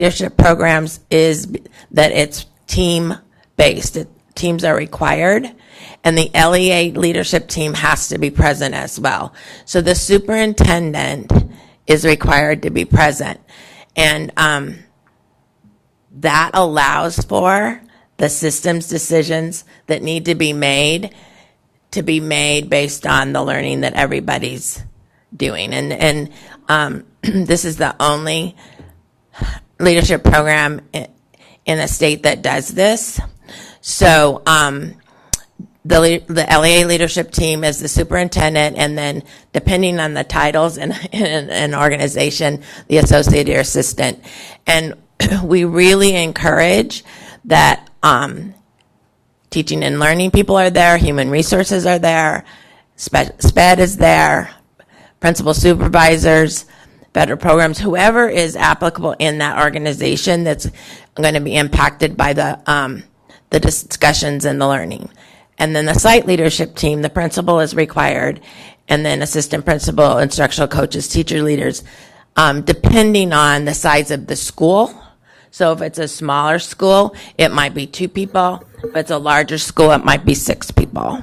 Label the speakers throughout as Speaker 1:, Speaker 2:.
Speaker 1: leadership programs is that it's team-based. Teams are required, and the LEA leadership team has to be present as well. So the superintendent is required to be present, and that allows for the systems decisions that need to be made based on the learning that everybody's doing. And this is the only leadership program in a state that does this. So the LEA leadership team is the superintendent, and then depending on the titles in an organization, the associate or assistant. And we really encourage that teaching and learning people are there, human resources are there, SPED is there, principal supervisors, federal programs, whoever is applicable in that organization that's going to be impacted by the discussions and the learning. And then the site leadership team, the principal is required, and then assistant principal, instructional coaches, teacher leaders, depending on the size of the school. So if it's a smaller school, it might be 2 people. If it's a larger school, it might be 6 people.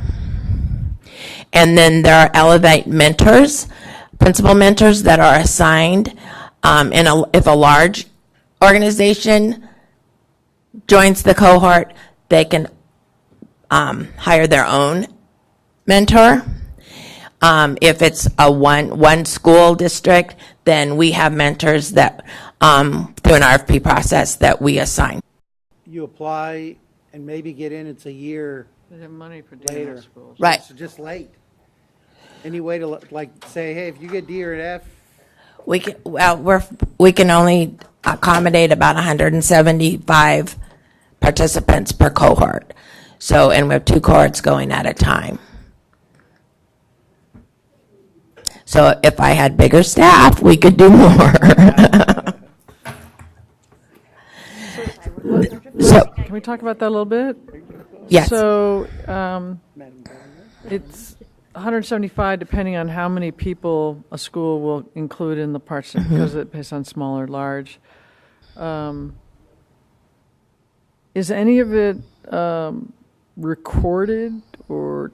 Speaker 1: And then there are Elevate mentors, principal mentors that are assigned. If a large organization joins the cohort, they can hire their own mentor. If it's a one school district, then we have mentors that through an RFP process that we assign.
Speaker 2: You apply and maybe get in, it's a year
Speaker 3: They have money for
Speaker 2: later.
Speaker 3: DNS schools.
Speaker 1: Right.
Speaker 2: So just late. Any way to like say, hey, if you get D or an F,
Speaker 1: We can only accommodate about 175 participants per cohort. So, and we have 2 cohorts going at a time. So if I had bigger staff, we could do more. So,
Speaker 3: Can we talk about that a little bit?
Speaker 1: yes.
Speaker 3: So it's 175 depending on how many people a school will include in the parts because it based on small or large. Is any of it recorded or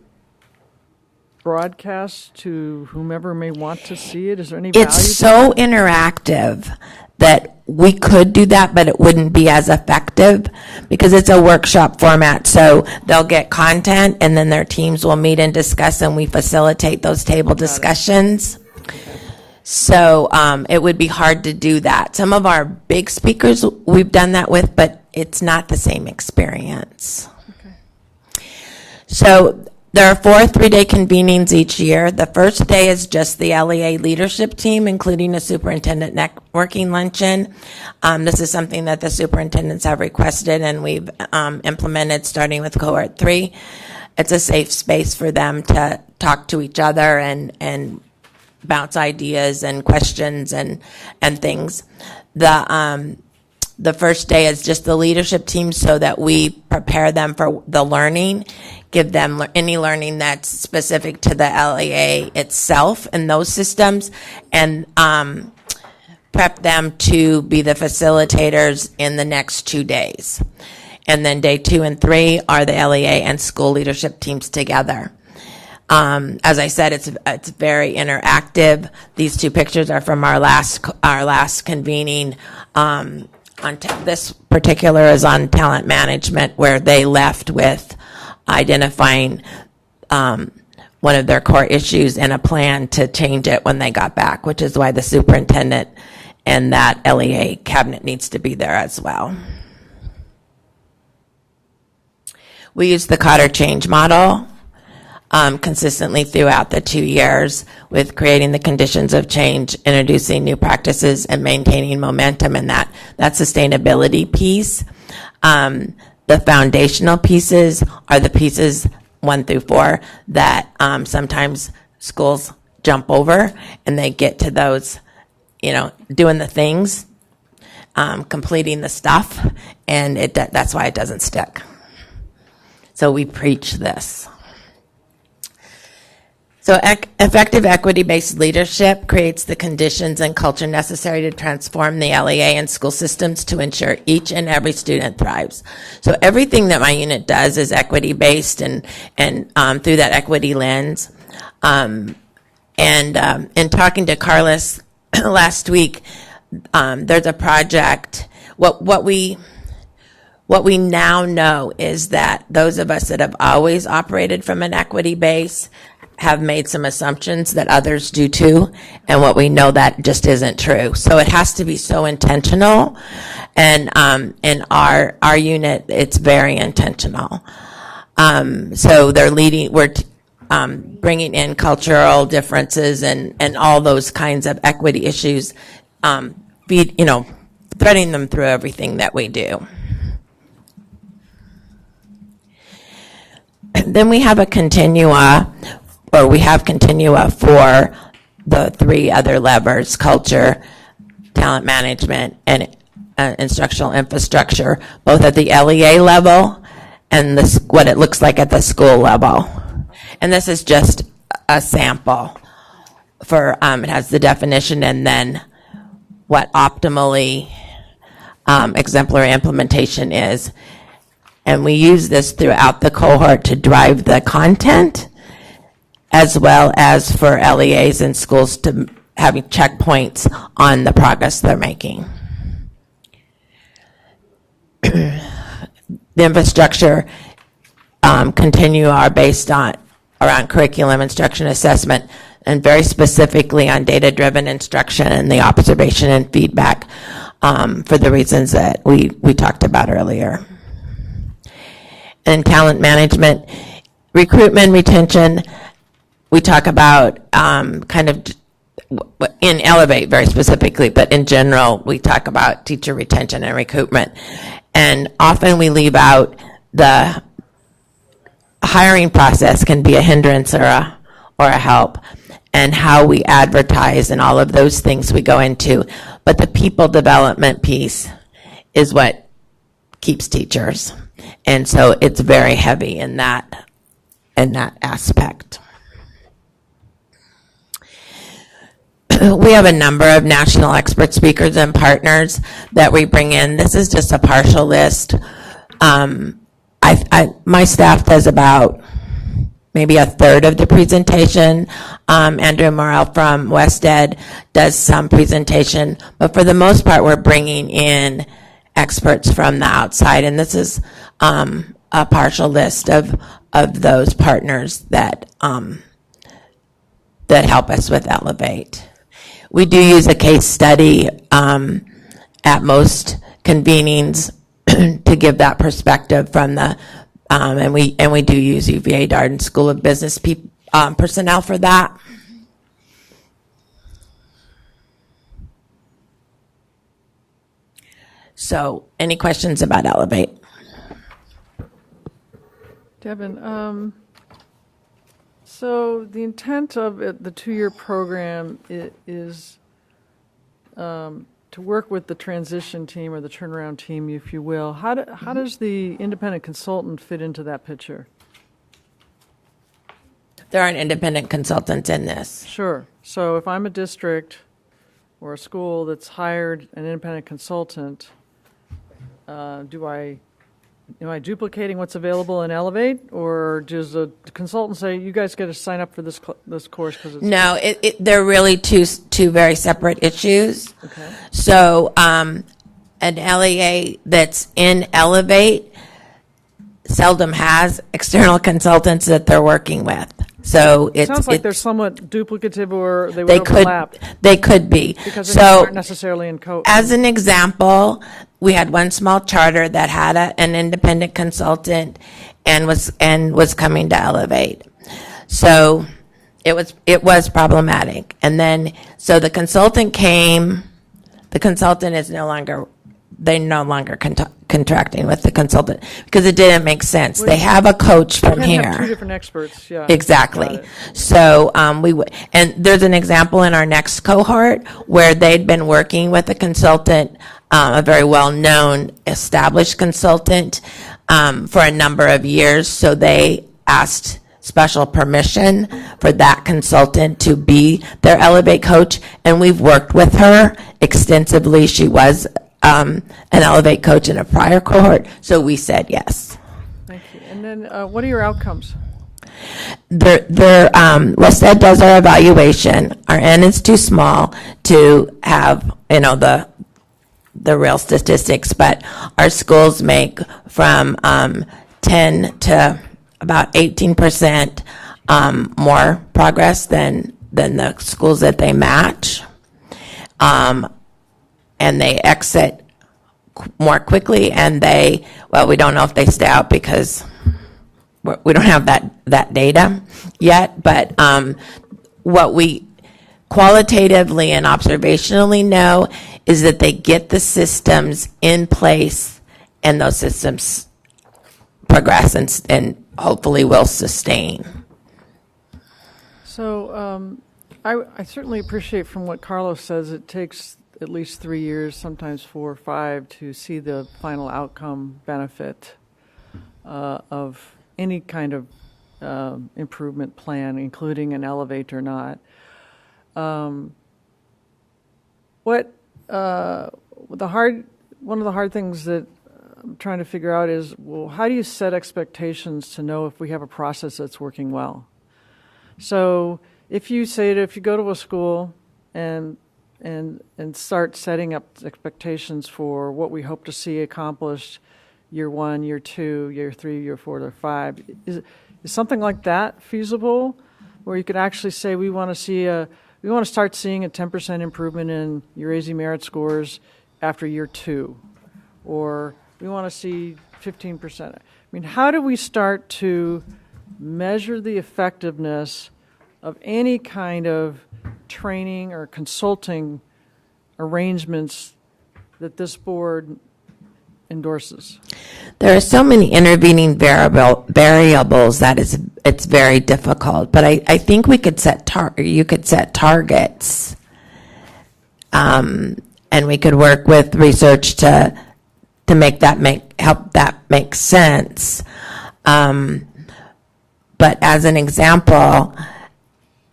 Speaker 3: broadcast to whomever may want to see it? Is there any value?
Speaker 1: It's so interactive that we could do that, but it wouldn't be as effective because it's a workshop format. So they'll get content, and then their teams will meet and discuss, and we facilitate those table discussions. So it would be hard to do that. Some of our big speakers we've done that with, but it's not the same experience.
Speaker 3: Okay.
Speaker 1: So there are 4 3-day convenings each year. The first day is just the LEA leadership team, including a superintendent networking luncheon. This is something that the superintendents have requested, and we've implemented starting with cohort 3. It's a safe space for them to talk to each other and bounce ideas and questions and things. The first day is just the leadership team so that we prepare them for the learning, give them any learning that's specific to the LEA itself and those systems, and prep them to be the facilitators in the next 2 days. And then day 2 and 3 are the LEA and school leadership teams together. As I said, it's very interactive. These 2 pictures are from our last convening. This particular is on talent management, where they left with identifying one of their core issues and a plan to change it when they got back, which is why the superintendent and that LEA cabinet needs to be there as well. We use the Cotter change model consistently throughout the 2 years, with creating the conditions of change, introducing new practices, and maintaining momentum in that sustainability piece. The foundational pieces are the pieces 1 through 4 that sometimes schools jump over, and they get to those, doing the things, completing the stuff, and that's why it doesn't stick. So we preach this. So effective equity-based leadership creates the conditions and culture necessary to transform the LEA and school systems to ensure each and every student thrives. So everything that my unit does is equity-based and through that equity lens. In talking to Carlos last week, there's a project. What we now know is that those of us that have always operated from an equity base have made some assumptions that others do too, and what we know that just isn't true. So it has to be so intentional, and in our unit, it's very intentional. So they're leading. We're bringing in cultural differences and all those kinds of equity issues, threading them through everything that we do. Then we have continua for the three other levers: culture, talent management, and instructional infrastructure, both at the LEA level and what it looks like at the school level. And this is just a sample for, it has the definition and then what optimally exemplary implementation is. And we use this throughout the cohort to drive the content, as well as for LEAs and schools to having checkpoints on the progress they're making. The infrastructure continue are based around curriculum, instruction, assessment, and very specifically on data-driven instruction and the observation and feedback for the reasons that we talked about earlier. And talent management, recruitment, retention, we talk about kind of in Elevate very specifically, but in general, we talk about teacher retention and recruitment. And often we leave out the hiring process can be a hindrance or a help, and how we advertise and all of those things we go into. But the people development piece is what keeps teachers. And so it's very heavy in that aspect. We have a number of national expert speakers and partners that we bring in. This is just a partial list. My staff does about maybe a third of the presentation. Andrew Morrell from West Ed does some presentation, but for the most part, we're bringing in experts from the outside, and this is a partial list of those partners that help us with Elevate. We do use a case study at most convenings to give that perspective from the and we do use UVA Darden School of Business personnel for that. So, any questions about Elevate?
Speaker 3: Devin, so the intent of the two-year program is to work with the transition team or the turnaround team, if you will. How does the independent consultant fit into that picture?
Speaker 1: There aren't independent consultants in this.
Speaker 3: Sure. So if I'm a district or a school that's hired an independent consultant, am I duplicating what's available in Elevate, or does a consultant say, you guys got to sign up for this course? Cause it's
Speaker 1: No, they're really two very separate issues.
Speaker 3: Okay.
Speaker 1: So an LEA that's in Elevate seldom has external consultants that they're working with. So it
Speaker 3: sounds like they're somewhat duplicative, or they would
Speaker 1: they
Speaker 3: overlap.
Speaker 1: They could be.
Speaker 3: Because they
Speaker 1: so
Speaker 3: aren't necessarily in code.
Speaker 1: as an example, we had one small charter that had an independent consultant and was coming to Elevate. So it was problematic. And then so the consultant came. The consultant is no longer contracting with the consultant because it didn't make sense. They have a coach from
Speaker 3: You
Speaker 1: here.
Speaker 3: have two different experts, yeah.
Speaker 1: Exactly.
Speaker 3: Got it.
Speaker 1: So and there's an example in our next cohort where they'd been working with a consultant, a very well-known, established consultant, for a number of years. So they asked special permission for that consultant to be their Elevate coach, and we've worked with her extensively. She was an Elevate coach in a prior cohort, so we said yes.
Speaker 3: Thank you. And then what are your outcomes?
Speaker 1: WestEd does our evaluation. Our N is too small to have, the real statistics, but our schools make from 10 to about 18% more progress than the schools that they match. And they exit more quickly, and we don't know if they stay out because we don't have that data yet, but what we qualitatively and observationally know is that they get the systems in place, and those systems progress and hopefully will sustain.
Speaker 3: So I certainly appreciate from what Carlos says, it takes at least 3 years, sometimes 4 or 5, to see the final outcome benefit of any kind of improvement plan, including an Elevate or not. One of the hard things that I'm trying to figure out is, well, how do you set expectations to know if we have a process that's working well? So if you go to a school and start setting up expectations for what we hope to see accomplished year 1, year 2, year 3, year 4, year 5, is something like that feasible, where you could actually say we want to start seeing a 10% improvement in your AZ Merit scores after year 2, or we want to see 15%. I mean, how do we start to measure the effectiveness of any kind of training or consulting arrangements that this board endorses?
Speaker 1: There are so many intervening variables that it's very difficult. But I think we could you could set targets, and we could work with research to help that make sense. But as an example,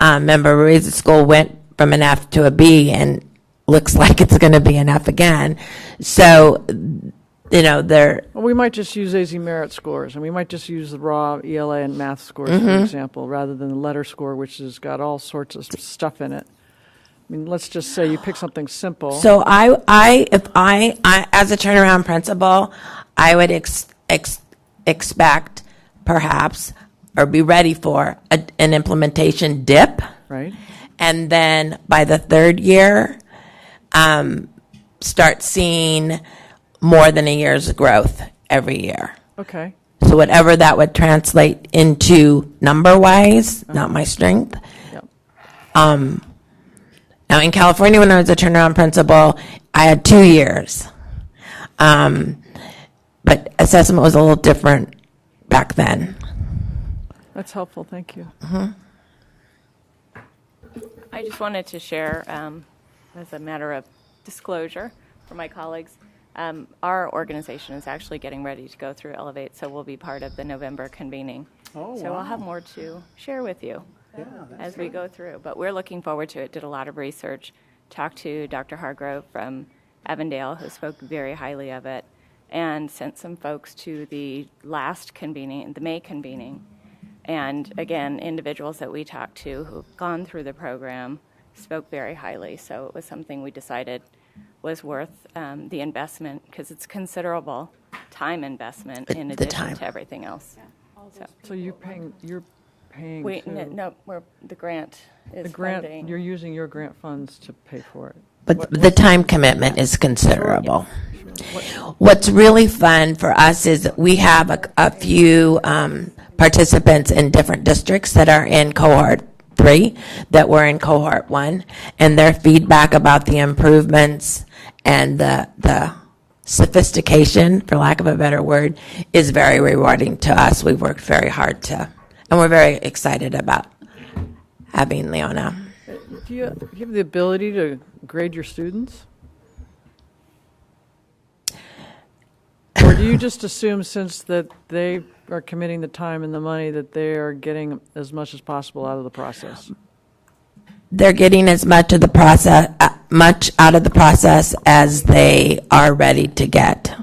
Speaker 1: remember Ruiz School went from an F to a B, and looks like it's going to be an F again. So
Speaker 3: we might just use AZ Merit scores, and we might just use the raw ELA and math scores, for example, rather than the letter score, which has got all sorts of stuff in it. I mean, let's just say you pick something simple.
Speaker 1: So if I as a turnaround principal, I would expect perhaps, or be ready for an implementation dip.
Speaker 3: Right.
Speaker 1: And then by the 3rd year, start seeing more than a year's growth every year.
Speaker 3: Okay.
Speaker 1: So whatever that would translate into number-wise, not my strength.
Speaker 3: Yep.
Speaker 1: Now in California, when I was a turnaround principal, I had 2 years. But assessment was a little different back then.
Speaker 3: That's helpful. Thank you.
Speaker 4: I just wanted to share, as a matter of disclosure for my colleagues, our organization is actually getting ready to go through Elevate, so we'll be part of the November convening.
Speaker 2: Oh,
Speaker 4: so
Speaker 2: wow.
Speaker 4: I'll have more to share with you as we go through. But we're looking forward to it. Did a lot of research, talked to Dr. Hargrove from Avondale, who spoke very highly of it, and sent some folks to the last convening, the May convening. And again, individuals that we talked to who've gone through the program spoke very highly. So it was something we decided was worth the investment, because it's considerable time investment in
Speaker 1: The
Speaker 4: addition
Speaker 1: time.
Speaker 4: to everything else.
Speaker 3: So you're paying
Speaker 4: The grant is
Speaker 3: the grant.
Speaker 4: funding.
Speaker 3: You're using your grant funds to pay for it.
Speaker 1: But the time commitment is considerable. What's really fun for us is that we have a few participants in different districts that are in cohort 3 that were in cohort 1, and their feedback about the improvements and the sophistication, for lack of a better word, is very rewarding to us. We've worked very hard and we're very excited about having Leona.
Speaker 3: Do you have the ability to grade your students? Or Do you just assume, since that they are committing the time and the money, that they are getting as much as possible out of the process?
Speaker 1: They're getting as much of the process, much out of the process as they are ready to get.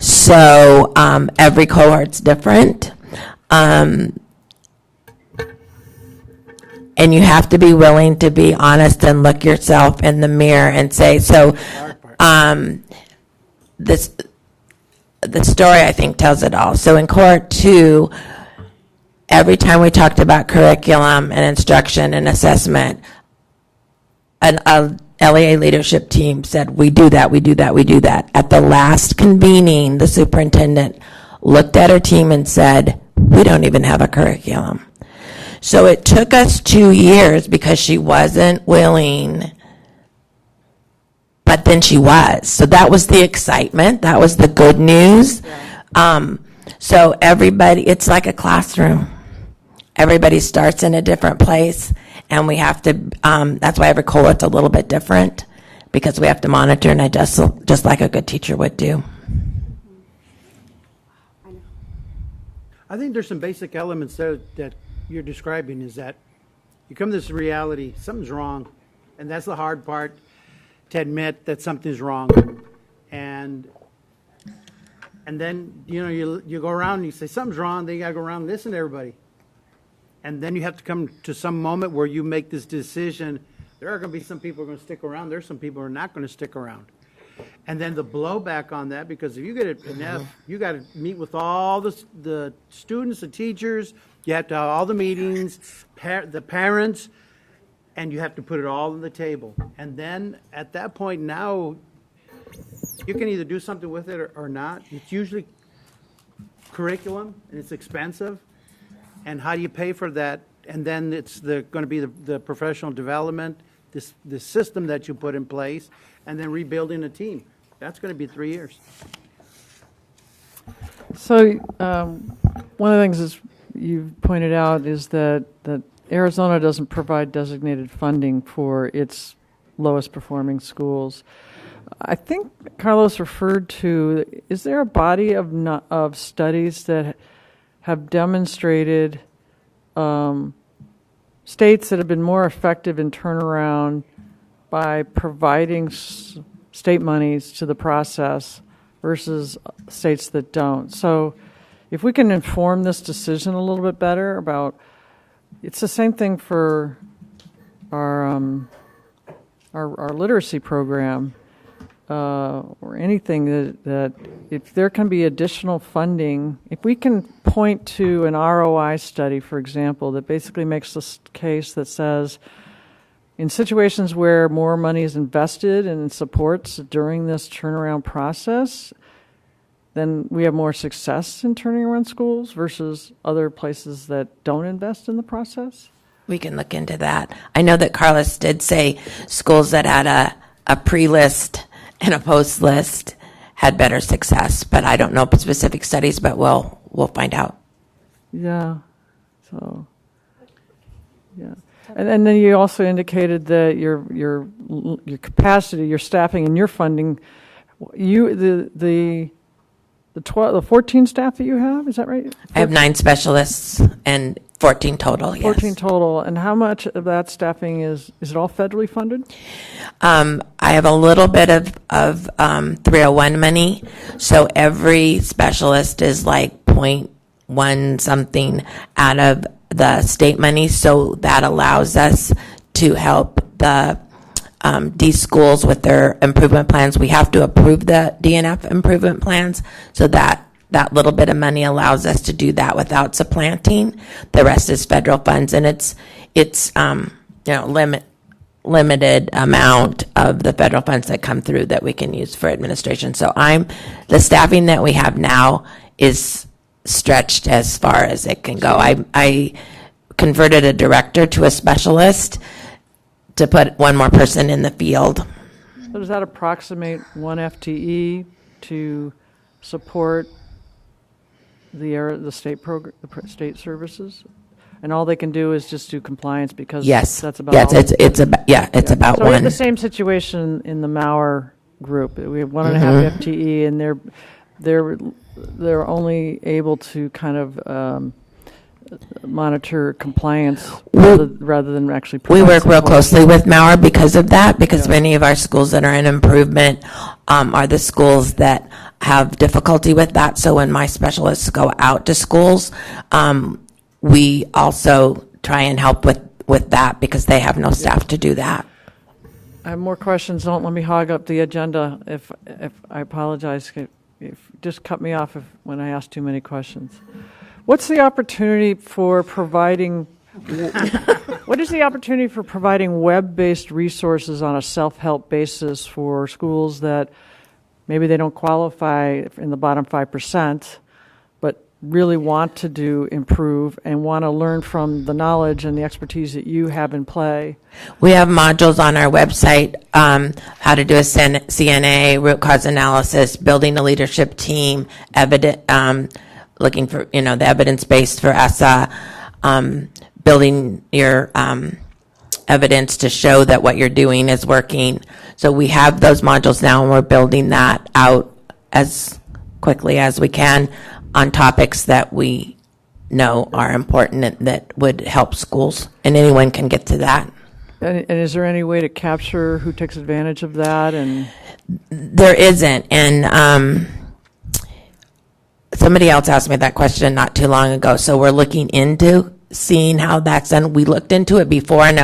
Speaker 1: So every cohort's different. And you have to be willing to be honest and look yourself in the mirror and say, so this, the story I think tells it all. So in cohort 2, every time we talked about curriculum and instruction and assessment, a LEA leadership team said, we do that, we do that, we do that. At the last convening, the superintendent looked at her team and said, we don't even have a curriculum. So it took us 2 years because she wasn't willing, but then she was. So that was the excitement. That was the good news. So everybody, it's like a classroom. Everybody starts in a different place, and we have to, that's why every cohort's a little bit different, because we have to monitor and adjust just like a good teacher would do.
Speaker 2: I think there's some basic elements there that you're describing, is that you come to this reality, something's wrong, and that's the hard part, to admit that something's wrong. And then, you go around and you say, something's wrong, then you gotta go around and listen to everybody. And then you have to come to some moment where you make this decision. There are gonna be some people who are gonna stick around, there's some people who are not gonna stick around. And then the blowback on that, because if you get an F, you got to meet with all the students, the teachers, you have to have all the meetings, the parents, and you have to put it all on the table. And then at that point now, you can either do something with it or not. It's usually curriculum, and it's expensive. And how do you pay for that? And then it's going to be the professional development, the system that you put in place, and then rebuilding a team. That's going to be 3 years.
Speaker 3: So one of the things is you've pointed out is that Arizona doesn't provide designated funding for its lowest performing schools. I think Carlos referred to, is there a body of studies that have demonstrated states that have been more effective in turnaround by providing state monies to the process versus states that don't? So if we can inform this decision a little bit better about, it's the same thing for our literacy program, or anything that if there can be additional funding, if we can point to an ROI study, for example, that basically makes this case that says, in situations where more money is invested and supports during this turnaround process, then we have more success in turning around schools versus other places that don't invest in the process?
Speaker 1: We can look into that. I know that Carlos did say schools that had a pre-list and a post-list had better success, but I don't know specific studies, but we'll find out.
Speaker 3: Yeah. So, yeah. And then you also indicated that your capacity, your staffing, and your funding, the 14 staff that you have, is that right?
Speaker 1: I have 9 specialists and 14 total, yes.
Speaker 3: 14 total. And how much of that staffing is it all federally funded?
Speaker 1: I have a little bit of 301 money, so every specialist is like 0.1 something out of the state money, so that allows us to help the D schools with their improvement plans. We have to approve the DNF improvement plans, so that little bit of money allows us to do that without supplanting. The rest is federal funds, and it's limited amount of the federal funds that come through that we can use for administration. So the staffing that we have now is stretched as far as it can go. I converted a director to a specialist to put one more person in the field.
Speaker 3: So does that approximate 1 FTE to support the state program, the state services? And all they can do is just do compliance because that's about all.
Speaker 1: It's about
Speaker 3: so we have
Speaker 1: one.
Speaker 3: the same situation in the Mauer group. We have 1.5 FTE, and they're only able to kind of monitor compliance rather than actually
Speaker 1: We
Speaker 3: provide
Speaker 1: work real
Speaker 3: support.
Speaker 1: closely with Mauer because of that, because
Speaker 3: Yeah.
Speaker 1: many of our schools that are in improvement are the schools that have difficulty with that. So when my specialists go out to schools, we also try and help with that because they have no staff to do that.
Speaker 3: I have more questions. Don't let me hog up the agenda. If I apologize, just cut me off when I ask too many questions. What's the opportunity for providing? What is the opportunity for providing web-based resources on a self-help basis for schools that maybe they don't qualify in the bottom 5%, but really want to improve and want to learn from the knowledge and the expertise that you have in play?
Speaker 1: We have modules on our website, how to do a CNA, root cause analysis, building a leadership team, looking for, the evidence-based for ESSA, building your evidence to show that what you're doing is working. So we have those modules now, and we're building that out as quickly as we can on topics that we know are important and that would help schools, and anyone can get to that.
Speaker 3: And is there any way to capture who takes advantage of that? And
Speaker 1: There isn't, and somebody else asked me that question not too long ago, so we're looking into seeing how that's done. We looked into it before, and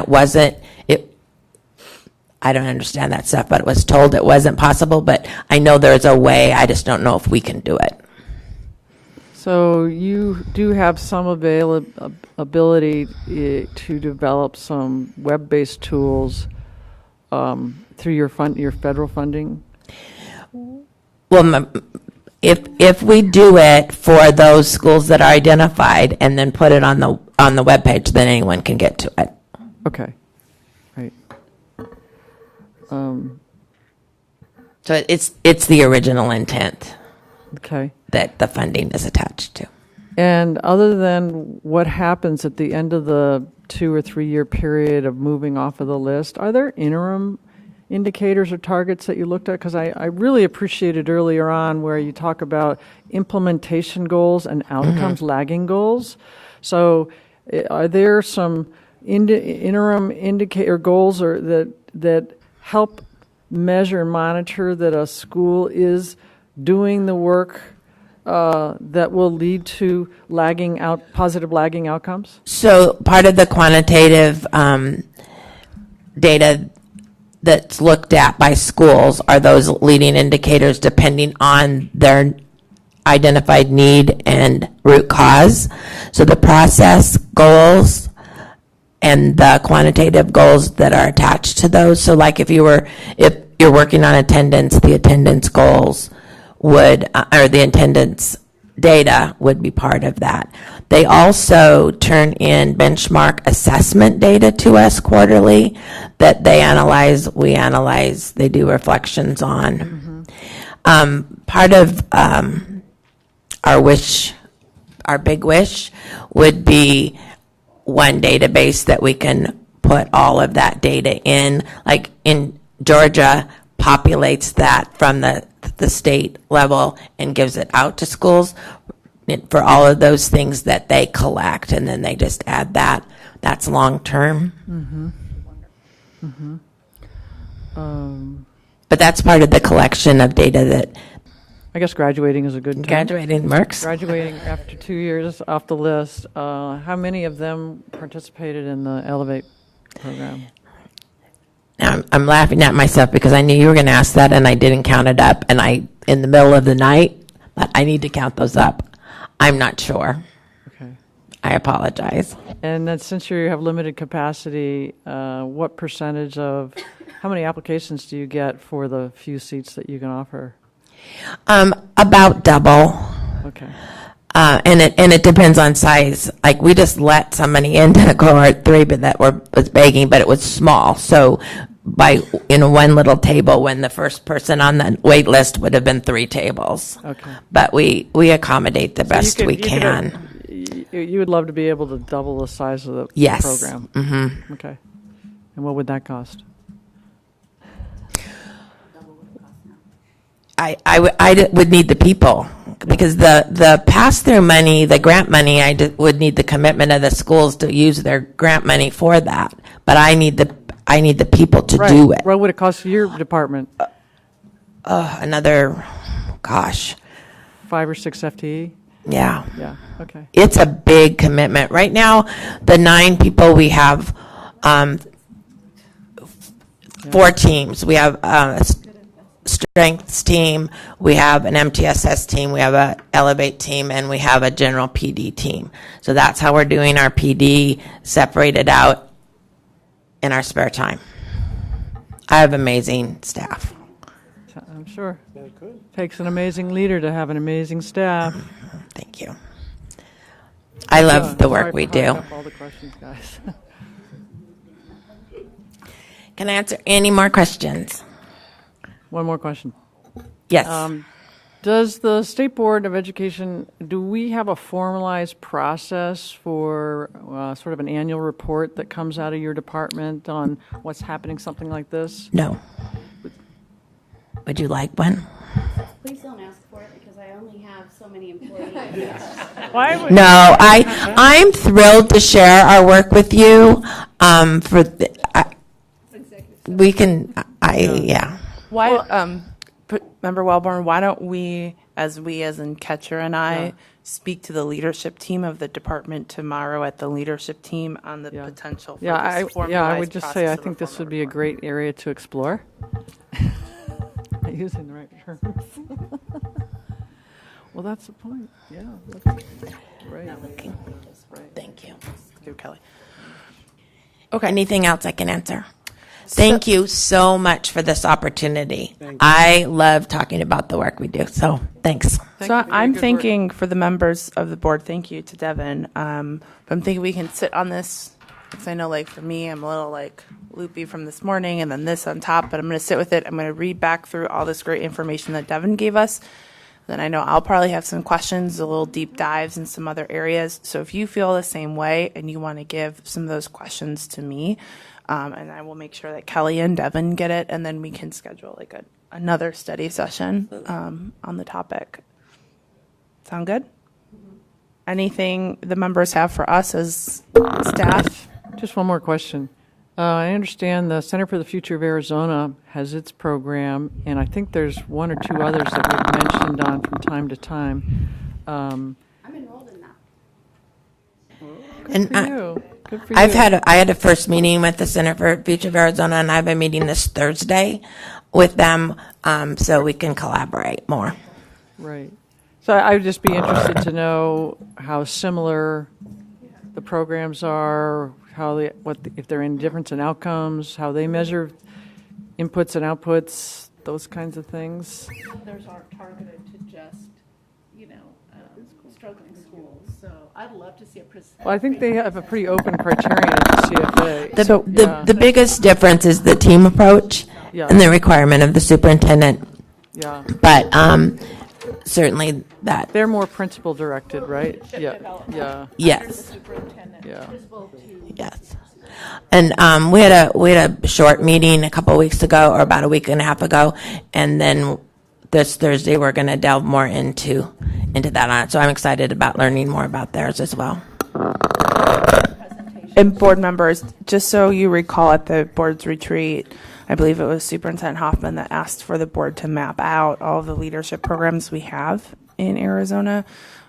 Speaker 1: I don't understand that stuff, but it was told it wasn't possible, but I know there's a way, I just don't know if we can do it.
Speaker 3: so you do have some ability to develop some web-based tools through your federal funding?
Speaker 1: Well, if we do it for those schools that are identified and then put it on the webpage, then anyone can get to it.
Speaker 3: Okay, right.
Speaker 1: So it's the original intent
Speaker 3: Okay.
Speaker 1: that the funding is attached to.
Speaker 3: And other than what happens at the end of the 2 or 3 year period of moving off of the list, are there interim indicators or targets that you looked at? Because I really appreciated earlier on where you talk about implementation goals and outcomes lagging goals. So are there some interim indicator goals or that help measure and monitor that a school is doing the work that will lead to positive lagging outcomes?
Speaker 1: So part of the quantitative data that's looked at by schools are those leading indicators depending on their identified need and root cause. So the process goals and the quantitative goals that are attached to those. So like if you're working on attendance, the attendance goals would, or the attendance data would be part of that. They also turn in benchmark assessment data to us quarterly that they analyze, we analyze, they do reflections on. Part of our big wish would be one database that we can put all of that data in. Like in Georgia, populates that from the state level and gives it out to schools for all of those things that they collect, and then they just add that. That's long term. But that's part of the collection of data that
Speaker 3: I guess graduating is a good term.
Speaker 1: graduating works.
Speaker 3: Graduating after 2 years off the list, how many of them participated in the Elevate program?
Speaker 1: Now, I'm laughing at myself because I knew you were going to ask that, and I didn't count it up, and in the middle of the night, but I need to count those up. I'm not sure.
Speaker 3: Okay.
Speaker 1: I apologize.
Speaker 3: And then since you have limited capacity, what percentage how many applications do you get for the few seats that you can offer?
Speaker 1: About double.
Speaker 3: Okay.
Speaker 1: And it depends on size. Like we just let somebody into cohort 3, but that was begging, but it was small. So in one little table, when the first person on the wait list would have been 3 tables.
Speaker 3: Okay.
Speaker 1: But we accommodate the best we can.
Speaker 3: You would love to be able to double the size of the
Speaker 1: Yes.
Speaker 3: program. Mm-hmm. Okay. And what would that cost?
Speaker 1: I would need the people, because the pass-through money, the grant money, would need the commitment of the schools to use their grant money for that. But I need the people to do it.
Speaker 3: What would it cost your department?
Speaker 1: Another, gosh,
Speaker 3: 5 or 6 FTE?
Speaker 1: yeah.
Speaker 3: Yeah, okay.
Speaker 1: It's a big commitment. Right now, the 9 people we have, 4 teams. We have a strengths team, we have an MTSS team, we have a Elevate team, and we have a general PD team. So that's how we're doing our PD, separated out in our spare time. I have amazing staff.
Speaker 3: I'm sure. Takes an amazing leader to have an amazing staff.
Speaker 1: Thank you. I love the work
Speaker 3: Sorry
Speaker 1: we
Speaker 3: for
Speaker 1: do.
Speaker 3: hogging up all the questions, guys.
Speaker 1: Can I answer any more questions?
Speaker 3: One more question.
Speaker 1: Yes.
Speaker 3: Does the State Board of Education, do we have a formalized process for sort of an annual report that comes out of your department on what's happening, something like this?
Speaker 1: No. Would you like one?
Speaker 5: Please don't ask for it because I only have so many employees.
Speaker 1: No, I'm thrilled to share our work with you. We can, yeah.
Speaker 6: Why, Member Wellborn, why don't we as in Ketcher and I, speak to the leadership team of the department tomorrow at the leadership team on the potential for this
Speaker 3: I
Speaker 6: formalized
Speaker 3: would just say I
Speaker 6: process of
Speaker 3: think
Speaker 6: a
Speaker 3: this
Speaker 6: formal
Speaker 3: would be a
Speaker 6: report.
Speaker 3: great area to explore. Using the right terms. Well, that's the point. Yeah. Right.
Speaker 1: Thank you.
Speaker 6: Through Kelly.
Speaker 1: Okay. Anything else I can answer? Thank you so much for this opportunity. I love talking about the work we do. So thanks.
Speaker 6: So I'm thinking for the members of the board, thank you to Devin. But I'm thinking we can sit on this because I know, like, for me, I'm a little like loopy from this morning and then this on top, but I'm going to sit with it. I'm going to read back through all this great information that Devin gave us. Then I know I'll probably have some questions, a little deep dives in some other areas. So if you feel the same way and you want to give some of those questions to me, and I will make sure that Kelly and Devin get it, and then we can schedule like another study session on the topic. Sound good? Anything the members have for us as staff?
Speaker 3: Just one more question. I understand the Center for the Future of Arizona has its program, and I think there's 1 or 2 others that we've mentioned on from time to time.
Speaker 5: I'm enrolled in that.
Speaker 1: And
Speaker 3: Good for you.
Speaker 1: I had a first meeting with the Center for Future of Arizona, and I have a meeting this Thursday with them, so we can collaborate more.
Speaker 3: Right. So I would just be interested to know how similar the programs are, if there are any difference in outcomes, how they measure inputs and outputs, those kinds of things.
Speaker 7: Those aren't targeted to just, struggling schools. So I'd love to see a
Speaker 3: Well, I think they have a pretty open criterion at the CFA.
Speaker 1: The biggest difference is the team approach
Speaker 3: Yeah.
Speaker 1: and the requirement of the superintendent.
Speaker 3: Yeah.
Speaker 1: But certainly that,
Speaker 3: They're more principal directed, right? Yeah.
Speaker 1: yes,
Speaker 7: superintendent
Speaker 3: Yeah.
Speaker 7: visible to
Speaker 1: yes. And we had a short meeting a couple of weeks ago, or about a week and a half ago, and then this Thursday we're going to delve more into that on it. So I'm excited about learning more about theirs as well.
Speaker 6: And board members, just so you recall at the board's retreat, I believe it was Superintendent Hoffman that asked for the board to map out all of the leadership programs we have in Arizona.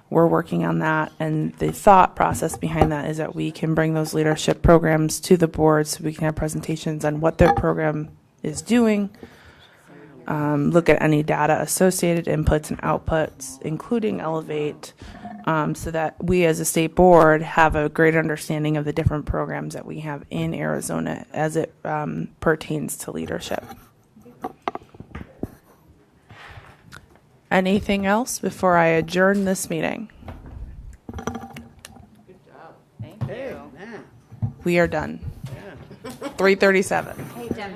Speaker 6: We're working on that, and the thought process behind that is that we can bring those leadership programs to the board so we can have presentations on what their program is doing, look at any data associated, inputs and outputs, including Elevate, so that we as a state board have a greater understanding of the different programs that we have in Arizona as it pertains to leadership. Anything else before I adjourn this meeting?
Speaker 2: Hey, man.
Speaker 6: We are done. 3:37.
Speaker 5: Hey, Jen,